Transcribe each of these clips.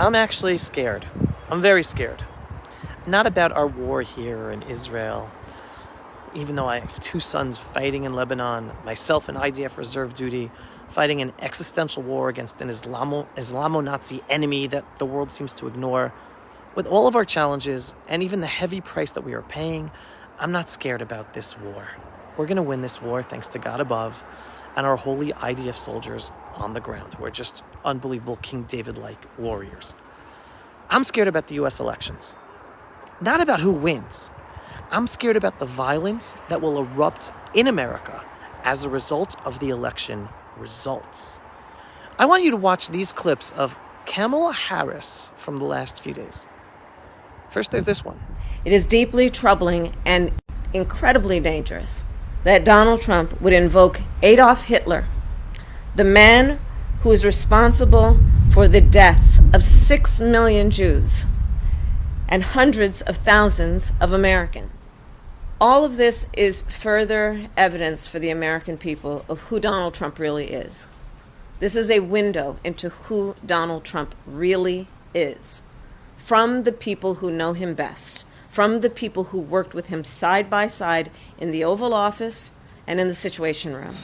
I'm actually scared. I'm very scared. Not about our war here in Israel, even though I have two sons fighting in Lebanon, myself in IDF reserve duty, fighting an existential war against an Islamo-Nazi enemy that the world seems to ignore. With all of our challenges and even the heavy price that we are paying, I'm not scared about this war. We're going to win this war thanks to God above and our holy IDF soldiers on the ground who are just unbelievable King David-like warriors. I'm scared about the U.S. elections. Not about who wins. I'm scared about the violence that will erupt in America as a result of the election results. I want you to watch these clips of Kamala Harris from the last few days. First, there's this one. It is deeply troubling and incredibly dangerous that Donald Trump would invoke Adolf Hitler, the man who is responsible for the deaths of 6 million Jews and hundreds of thousands of Americans. All of this is further evidence for the American people of who Donald Trump really is. This is a window into who Donald Trump really is, from the people who know him best, from the people who worked with him side by side in the Oval Office and in the Situation Room.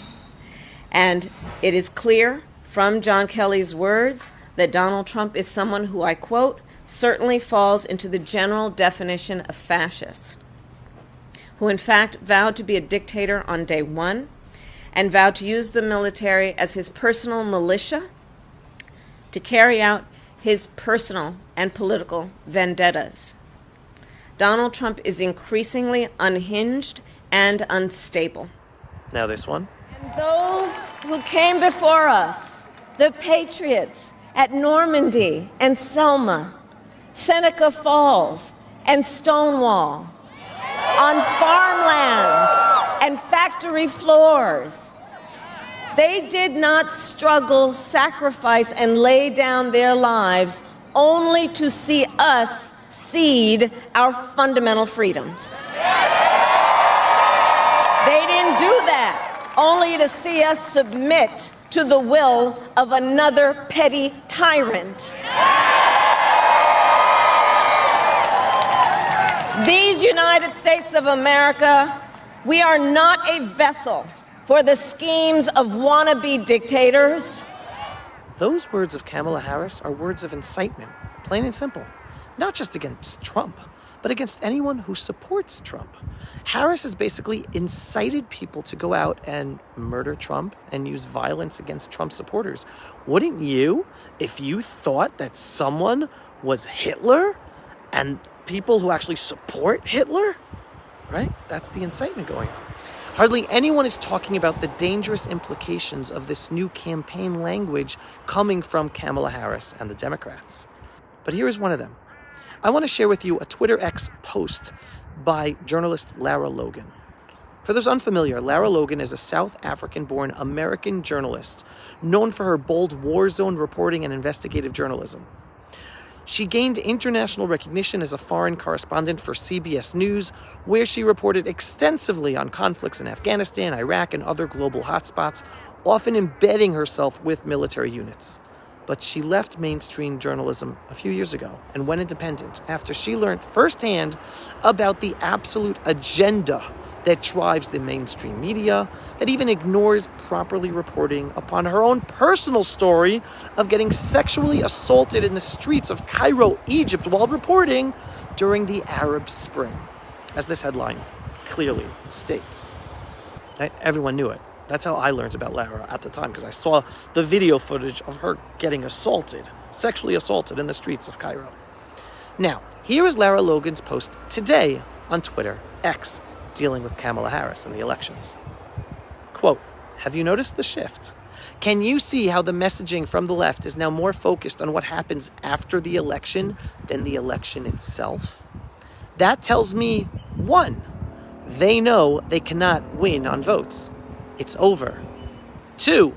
And it is clear from John Kelly's words that Donald Trump is someone who, I quote, certainly falls into the general definition of fascist, who in fact vowed to be a dictator on day one and vowed to use the military as his personal militia to carry out his personal and political vendettas. Donald Trump is increasingly unhinged and unstable. Now this one. And those who came before us, the patriots at Normandy and Selma, Seneca Falls and Stonewall, on farmlands and factory floors, they did not struggle, sacrifice, and lay down their lives only to see us cede our fundamental freedoms. They didn't do that only to see us submit to the will of another petty tyrant. These United States of America, we are not a vessel for the schemes of wannabe dictators. Those words of Kamala Harris are words of incitement, plain and simple. Not just against Trump, but against anyone who supports Trump. Harris has basically incited people to go out and murder Trump and use violence against Trump supporters. Wouldn't you, if you thought that someone was Hitler and people who actually support Hitler, right? That's the incitement going on. Hardly anyone is talking about the dangerous implications of this new campaign language coming from Kamala Harris and the Democrats. But here is one of them. I want to share with you a Twitter X post by journalist Lara Logan. For those unfamiliar, Lara Logan is a South African-born American journalist known for her bold war zone reporting and investigative journalism. She gained international recognition as a foreign correspondent for CBS News, where she reported extensively on conflicts in Afghanistan, Iraq, and other global hotspots, often embedding herself with military units. But she left mainstream journalism a few years ago and went independent after she learned firsthand about the absolute agenda that drives the mainstream media, that even ignores properly reporting upon her own personal story of getting sexually assaulted in the streets of Cairo, Egypt, while reporting during the Arab Spring, as this headline clearly states. Right? Everyone knew it. That's how I learned about Lara at the time, because I saw the video footage of her getting sexually assaulted in the streets of Cairo. Now, here is Lara Logan's post today on Twitter X, dealing with Kamala Harris and the elections. Quote, have you noticed the shift? Can you see how the messaging from the left is now more focused on what happens after the election than the election itself? That tells me, one, they know they cannot win on votes. It's over. Two,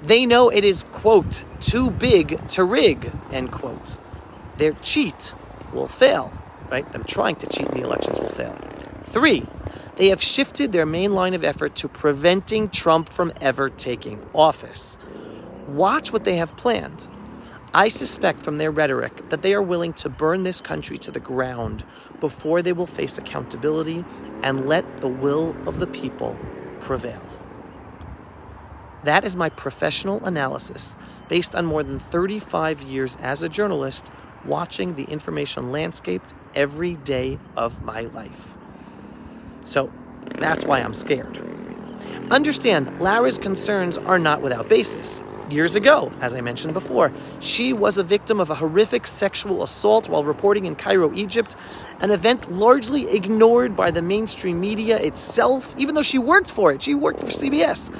they know it is, quote, too big to rig, end quote. Their cheat will fail, right? Them trying to cheat in the elections will fail. Three, they have shifted their main line of effort to preventing Trump from ever taking office. Watch what they have planned. I suspect from their rhetoric that they are willing to burn this country to the ground before they will face accountability and let the will of the people prevail. That is my professional analysis based on more than 35 years as a journalist watching the information landscape every day of my life. So that's why I'm scared. Understand, Lara's concerns are not without basis. Years ago, as I mentioned before, she was a victim of a horrific sexual assault while reporting in Cairo, Egypt, an event largely ignored by the mainstream media itself, even though she worked for it. She worked for CBS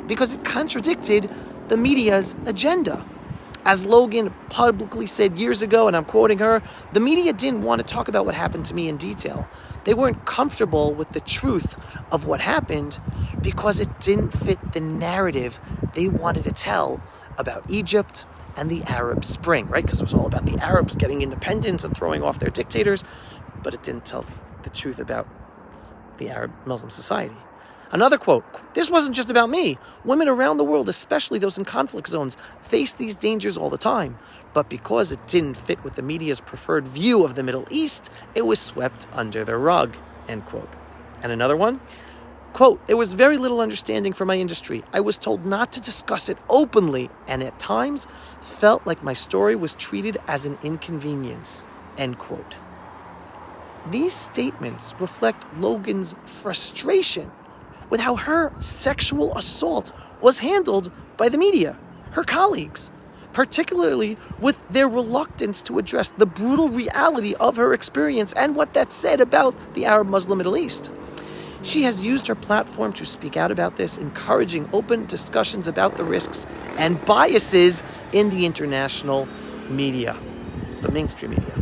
because it contradicted the media's agenda. As Logan publicly said years ago, and I'm quoting her, the media didn't want to talk about what happened to me in detail. They weren't comfortable with the truth of what happened because it didn't fit the narrative they wanted to tell about Egypt and the Arab Spring, right? Because it was all about the Arabs getting independence and throwing off their dictators, but it didn't tell the truth about the Arab Muslim society. Another quote, this wasn't just about me. Women around the world, especially those in conflict zones, face these dangers all the time. But because it didn't fit with the media's preferred view of the Middle East, it was swept under the rug, end quote. And another one, quote, there was very little understanding for my industry. I was told not to discuss it openly and at times felt like my story was treated as an inconvenience, end quote. These statements reflect Logan's frustration with how her sexual assault was handled by the media, her colleagues, particularly with their reluctance to address the brutal reality of her experience and what that said about the Arab Muslim Middle East. She has used her platform to speak out about this, encouraging open discussions about the risks and biases in the international media, the mainstream media.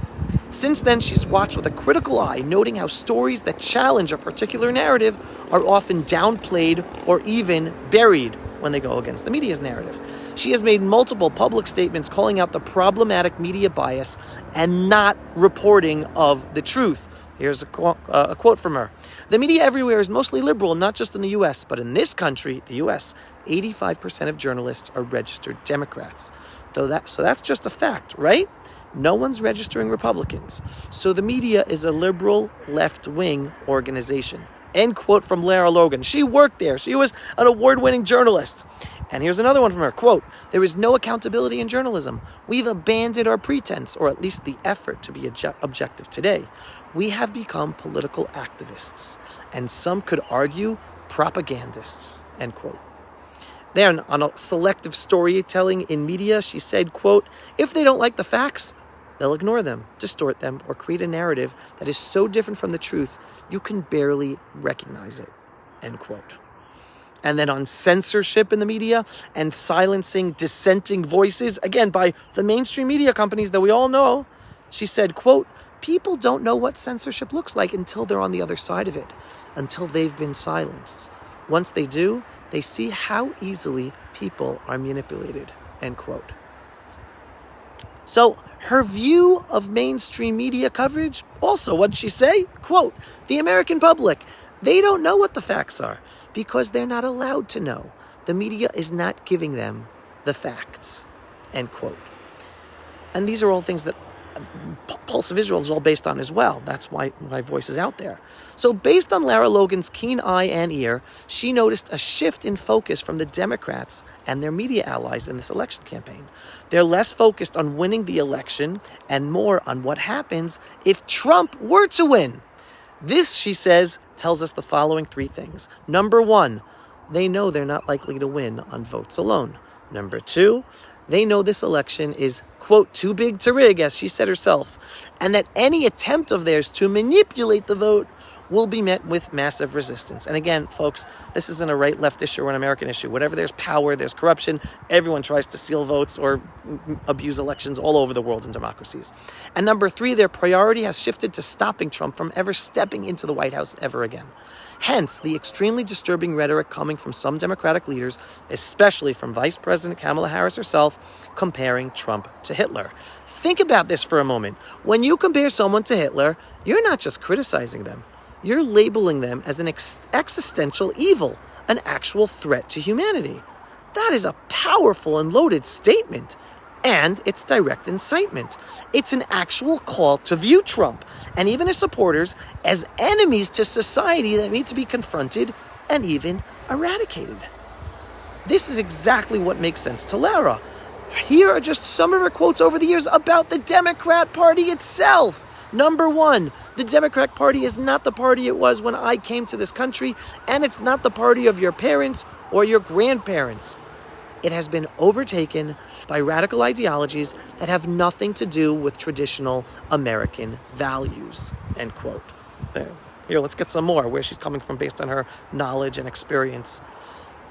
Since then, she's watched with a critical eye, noting how stories that challenge a particular narrative are often downplayed or even buried when they go against the media's narrative. She has made multiple public statements calling out the problematic media bias and not reporting of the truth. Here's a quote from her. The media everywhere is mostly liberal, not just in the U.S., but in this country, the U.S., 85% of journalists are registered Democrats. So that's just a fact, right? No one's registering Republicans. So the media is a liberal left-wing organization. End quote from Lara Logan. She worked there. She was an award-winning journalist. And here's another one from her. Quote, there is no accountability in journalism. We've abandoned our pretense, or at least the effort to be objective today. We have become political activists, and some could argue propagandists, end quote. Then, on a selective storytelling in media, she said, quote, if they don't like the facts, they'll ignore them, distort them, or create a narrative that is so different from the truth, you can barely recognize it, end quote. And then on censorship in the media and silencing dissenting voices, again, by the mainstream media companies that we all know, she said, quote, people don't know what censorship looks like until they're on the other side of it, until they've been silenced. Once they do, they see how easily people are manipulated, end quote. So her view of mainstream media coverage, also, what'd she say? Quote, the American public, they don't know what the facts are because they're not allowed to know. The media is not giving them the facts, end quote. And these are all things that Pulse of Israel is all based on as well. That's why my voice is out there. So based on Lara Logan's keen eye and ear, she noticed a shift in focus from the Democrats and their media allies in this election campaign. They're less focused on winning the election and more on what happens if Trump were to win. This, she says, tells us the following three things. Number one, they know they're not likely to win on votes alone. Number two, they know this election is, quote, too big to rig, as she said herself, and that any attempt of theirs to manipulate the vote will be met with massive resistance. And again, folks, this isn't a right-left issue or an American issue. Whenever there's power, there's corruption. Everyone tries to steal votes or abuse elections all over the world in democracies. And number three, their priority has shifted to stopping Trump from ever stepping into the White House ever again. Hence, the extremely disturbing rhetoric coming from some Democratic leaders, especially from Vice President Kamala Harris herself, comparing Trump to Hitler. Think about this for a moment. When you compare someone to Hitler, you're not just criticizing them. You're labeling them as an existential evil, an actual threat to humanity. That is a powerful and loaded statement. And it's direct incitement. It's an actual call to view Trump and even his supporters as enemies to society that need to be confronted and even eradicated. This is exactly what makes sense to Lara. Here are just some of her quotes over the years about the Democrat Party itself. Number one, the Democrat Party is not the party it was when I came to this country, and it's not the party of your parents or your grandparents. It has been overtaken by radical ideologies that have nothing to do with traditional American values, end quote. Here, let's get some more, where she's coming from based on her knowledge and experience.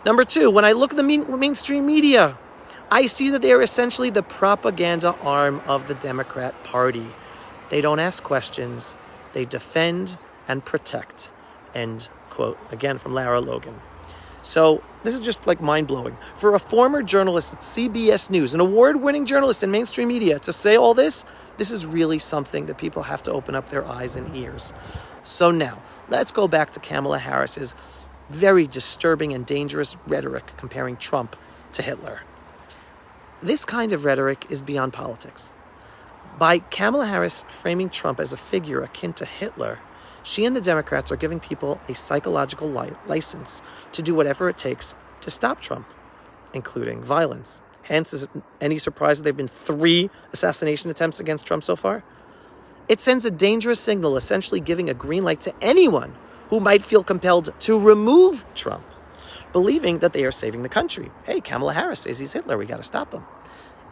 Number two, when I look at the mainstream media, I see that they are essentially the propaganda arm of the Democrat Party. They don't ask questions, they defend and protect, end quote. Again, from Lara Logan. So this is just like mind-blowing. For a former journalist at CBS News, an award-winning journalist in mainstream media, to say all this is really something that people have to open up their eyes and ears. So now, let's go back to Kamala Harris's very disturbing and dangerous rhetoric comparing Trump to Hitler. This kind of rhetoric is beyond politics. By Kamala Harris framing Trump as a figure akin to Hitler, she and the Democrats are giving people a psychological license to do whatever it takes to stop Trump, including violence. Hence, is it any surprise that there have been 3 assassination attempts against Trump so far? It sends a dangerous signal, essentially giving a green light to anyone who might feel compelled to remove Trump, believing that they are saving the country. Hey, Kamala Harris says he's Hitler, we got to stop him.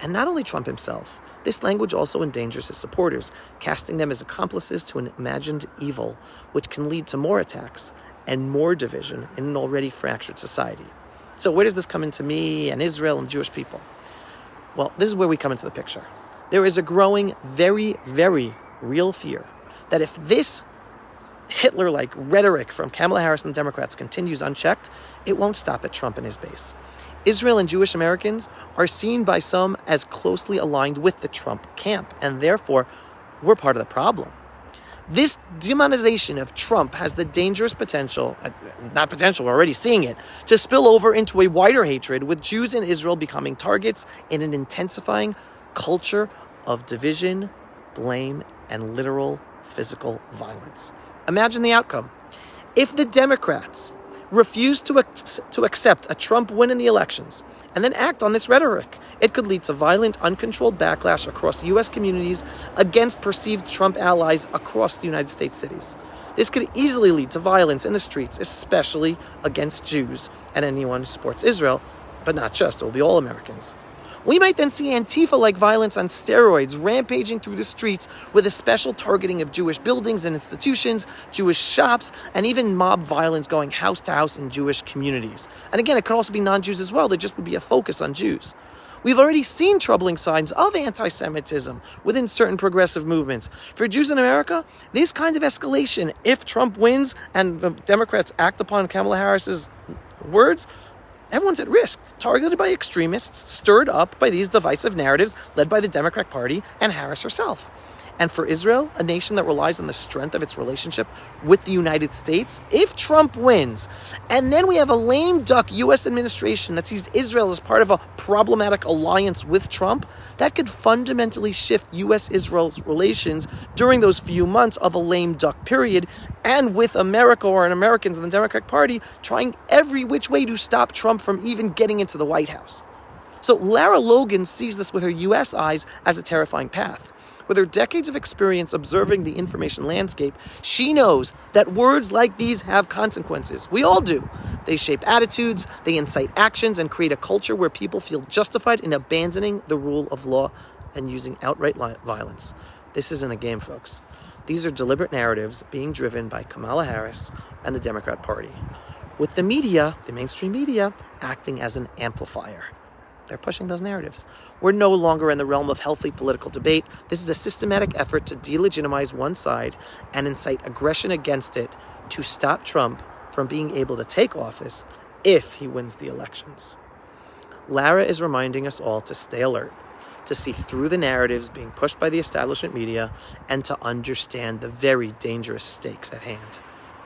And not only Trump himself, this language also endangers his supporters, casting them as accomplices to an imagined evil, which can lead to more attacks and more division in an already fractured society. So where does this come into me and Israel and the Jewish people? Well, this is where we come into the picture. There is a growing, very, very real fear that if this Hitler-like rhetoric from Kamala Harris and the Democrats continues unchecked, it won't stop at Trump and his base. Israel and Jewish Americans are seen by some as closely aligned with the Trump camp, and therefore, we're part of the problem. This demonization of Trump has the dangerous potential, not potential, we're already seeing it, to spill over into a wider hatred, with Jews in Israel becoming targets in an intensifying culture of division, blame, and literal physical violence. Imagine the outcome. If the Democrats refuse to accept a Trump win in the elections and then act on this rhetoric, it could lead to violent, uncontrolled backlash across U.S. communities against perceived Trump allies across the United States cities. This could easily lead to violence in the streets, especially against Jews and anyone who supports Israel, but not just, it will be all Americans. We might then see Antifa-like violence on steroids rampaging through the streets with a special targeting of Jewish buildings and institutions, Jewish shops, and even mob violence going house to house in Jewish communities. And again, it could also be non-Jews as well. There just would be a focus on Jews. We've already seen troubling signs of anti-Semitism within certain progressive movements. For Jews in America, this kind of escalation, if Trump wins and the Democrats act upon Kamala Harris's words, everyone's at risk, targeted by extremists, stirred up by these divisive narratives led by the Democrat Party and Harris herself. And for Israel, a nation that relies on the strength of its relationship with the United States, if Trump wins, and then we have a lame duck U.S. administration that sees Israel as part of a problematic alliance with Trump, that could fundamentally shift U.S.-Israel's relations during those few months of a lame duck period, and with America or Americans in the Democratic Party trying every which way to stop Trump from even getting into the White House. So Lara Logan sees this with her U.S. eyes as a terrifying path. With her decades of experience observing the information landscape, she knows that words like these have consequences. We all do. They shape attitudes, they incite actions, and create a culture where people feel justified in abandoning the rule of law and using outright violence. This isn't a game, folks. These are deliberate narratives being driven by Kamala Harris and the Democrat Party, with the media, the mainstream media, acting as an amplifier. They're pushing those narratives. We're no longer in the realm of healthy political debate. This is a systematic effort to delegitimize one side and incite aggression against it to stop Trump from being able to take office if he wins the elections. Lara is reminding us all to stay alert, to see through the narratives being pushed by the establishment media, and to understand the very dangerous stakes at hand.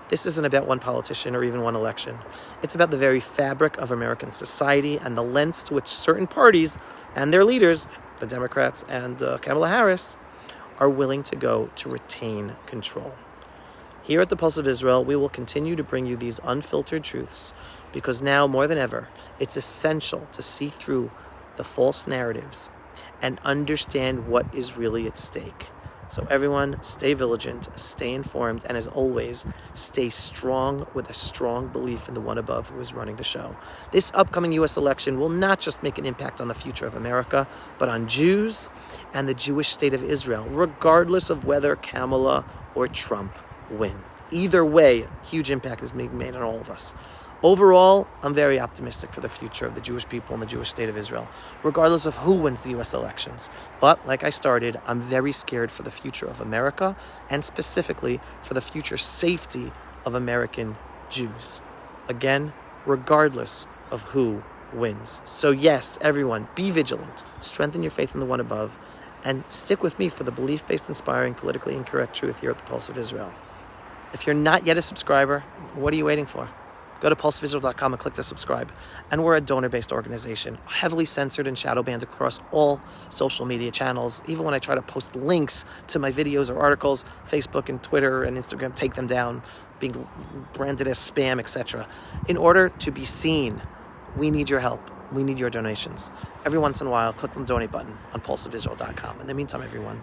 This isn't about one politician or even one election. It's about the very fabric of American society and the lengths to which certain parties and their leaders the Democrats and Kamala Harris, are willing to go to retain control. Here at the Pulse of Israel, we will continue to bring you these unfiltered truths because now, more than ever, it's essential to see through the false narratives and understand what is really at stake. So everyone, stay vigilant, stay informed, and as always, stay strong with a strong belief in the one above who is running the show. This upcoming U.S. election will not just make an impact on the future of America, but on Jews and the Jewish state of Israel, regardless of whether Kamala or Trump win. Either way, huge impact is being made on all of us. Overall, I'm very optimistic for the future of the Jewish people and the Jewish state of Israel, regardless of who wins the U.S. elections. But, like I started, I'm very scared for the future of America and specifically for the future safety of American Jews. Again, regardless of who wins. So yes, everyone, be vigilant, strengthen your faith in the one above, and stick with me for the belief-based, inspiring, politically incorrect truth here at the Pulse of Israel. If you're not yet a subscriber, what are you waiting for? Go to pulseofisrael.com and click to subscribe. And we're a donor-based organization, heavily censored and shadow banned across all social media channels. Even when I try to post links to my videos or articles, Facebook and Twitter and Instagram take them down, being branded as spam, etc. In order to be seen, we need your help. We need your donations. Every once in a while, click on the donate button on pulseofisrael.com. In the meantime, everyone,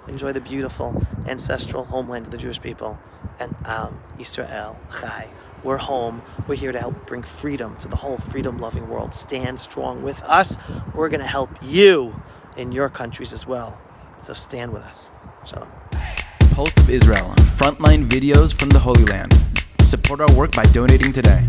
enjoy the beautiful ancestral homeland of the Jewish people. And Yisrael Chai. We're home. We're here to help bring freedom to the whole freedom-loving world. Stand strong with us. We're going to help you in your countries as well. So stand with us. Shalom. Pulse of Israel, frontline videos from the Holy Land. Support our work by donating today.